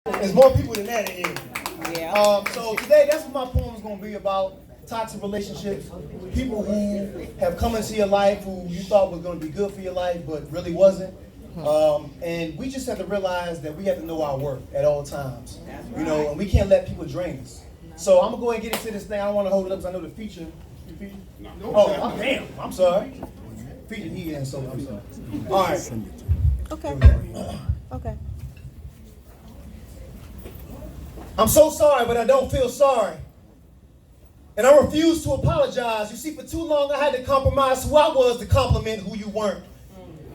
There's more people than that in here. Yeah. So today, that's what my poem is going to be about. Toxic relationships. People who have come into your life who you thought was going to be good for your life, but really wasn't. And we just have to realize that we have to know our worth at all times. You know, and we can't let people drain us. So I'm going to go ahead and get into this thing. I don't want to hold it up because I know the feature. No. Oh, damn. I'm sorry. Feature he in, so I'm sorry. All right. Okay. Okay. I'm so sorry, but I don't feel sorry. And I refuse to apologize. You see, for too long I had to compromise who I was to compliment who you weren't.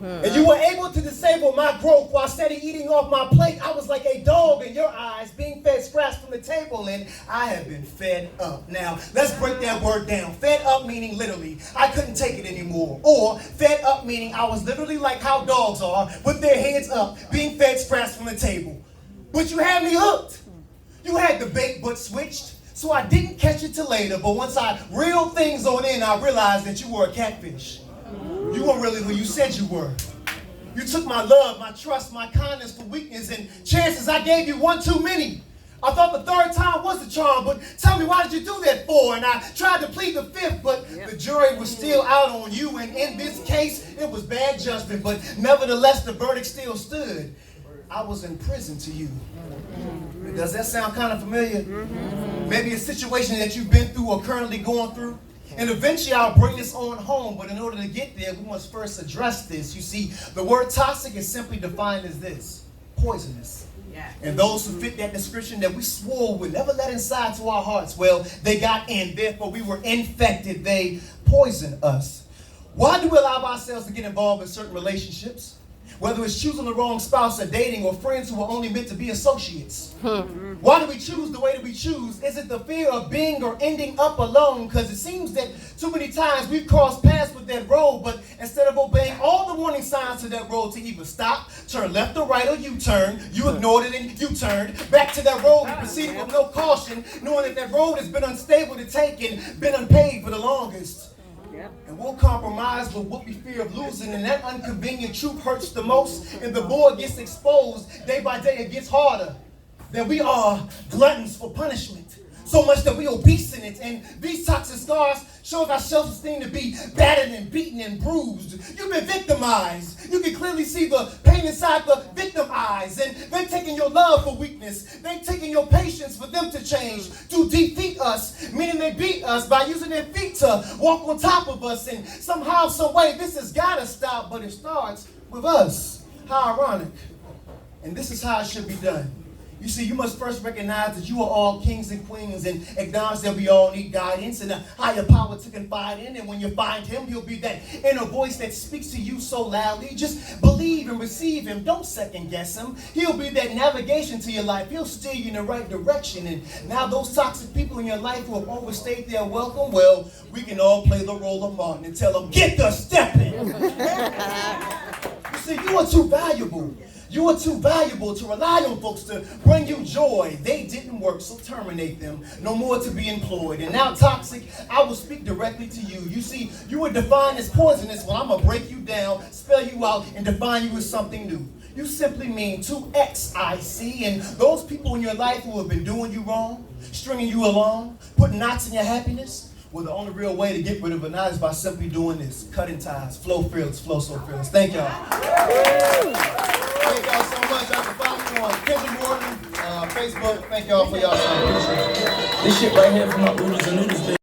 And you were able to disable my growth while steady eating off my plate. I was like a dog in your eyes being fed scraps from the table, and I have been fed up. Now, let's break that word down. Fed up meaning literally, I couldn't take it anymore. Or fed up meaning I was literally like how dogs are, with their heads up, being fed scraps from the table. But you had me hooked. You had the bait but switched. So I didn't catch it till later, but once I reeled things on in, I realized that you were a catfish. You weren't really who you said you were. You took my love, my trust, my kindness for weakness, and chances I gave you one too many. I thought the third time was the charm, but tell me, why did you do that for? And I tried to plead the fifth, but the jury was still out on you, and in this case, it was bad judgment, but nevertheless, the verdict still stood. I was in prison to you. Does that sound kind of familiar? Maybe a situation that you've been through or currently going through. And eventually I'll bring this on home, but in order to get there, we must first address this. You see, the word toxic is simply defined as this: poisonous. And those who fit that description that we swore would never let inside to our hearts, well, they got in. Therefore, we were infected. They poisoned us. Why do we allow ourselves to get involved in certain relationships? Whether it's choosing the wrong spouse or dating or friends who are only meant to be associates. Why do we choose the way that we choose? Is it the fear of being or ending up alone? Because it seems that too many times we've crossed paths with that road, but instead of obeying all the warning signs to that road to either stop, turn left or right, or U-turn, you ignored it and U-turned back to that road and proceeded with no caution, knowing that that road has been unstable to take and been unpaved for the longest. And we'll compromise with what we fear of losing, and that inconvenient truth hurts the most, and the board gets exposed. Day by day it gets harder. That we are gluttons for punishment. So much that we obese in it, and these toxic scars show our self-esteem to be battered and beaten and bruised. You've been victimized. You can clearly see the pain inside the victim eyes, and they're taking your love for weakness. They're taking your patience for them to change, to defeat us, meaning they beat us by using their feet to walk on top of us, and somehow, some way, this has got to stop, but it starts with us. How ironic. And this is how it should be done. You see, you must first recognize that you are all kings and queens, and acknowledge that we all need guidance and a higher power to confide in. And when you find him, he'll be that inner voice that speaks to you so loudly. Just believe and receive him. Don't second guess him. He'll be that navigation to your life. He'll steer you in the right direction. And now those toxic people in your life who have overstayed their welcome, well, we can all play the role of Martin and tell them, get the step in. You see, you are too valuable. You are too valuable to rely on folks to bring you joy. They didn't work, so terminate them. No more to be employed. And now, toxic, I will speak directly to you. You see, you were defined as poisonous. Well, I'm going to break you down, spell you out, and define you as something new. You simply mean to X-I-C. And those people in your life who have been doing you wrong, stringing you along, putting knots in your happiness, well, the only real way to get rid of a knot is by simply doing this. Cutting ties. Flow fearless, flow so fearless. Thank y'all. Thank y'all so much. Y'all can follow me on Kendrick Morton, Facebook. Thank y'all for y'all time. Appreciate it. This shit right here from my Oodles and Noodles, baby.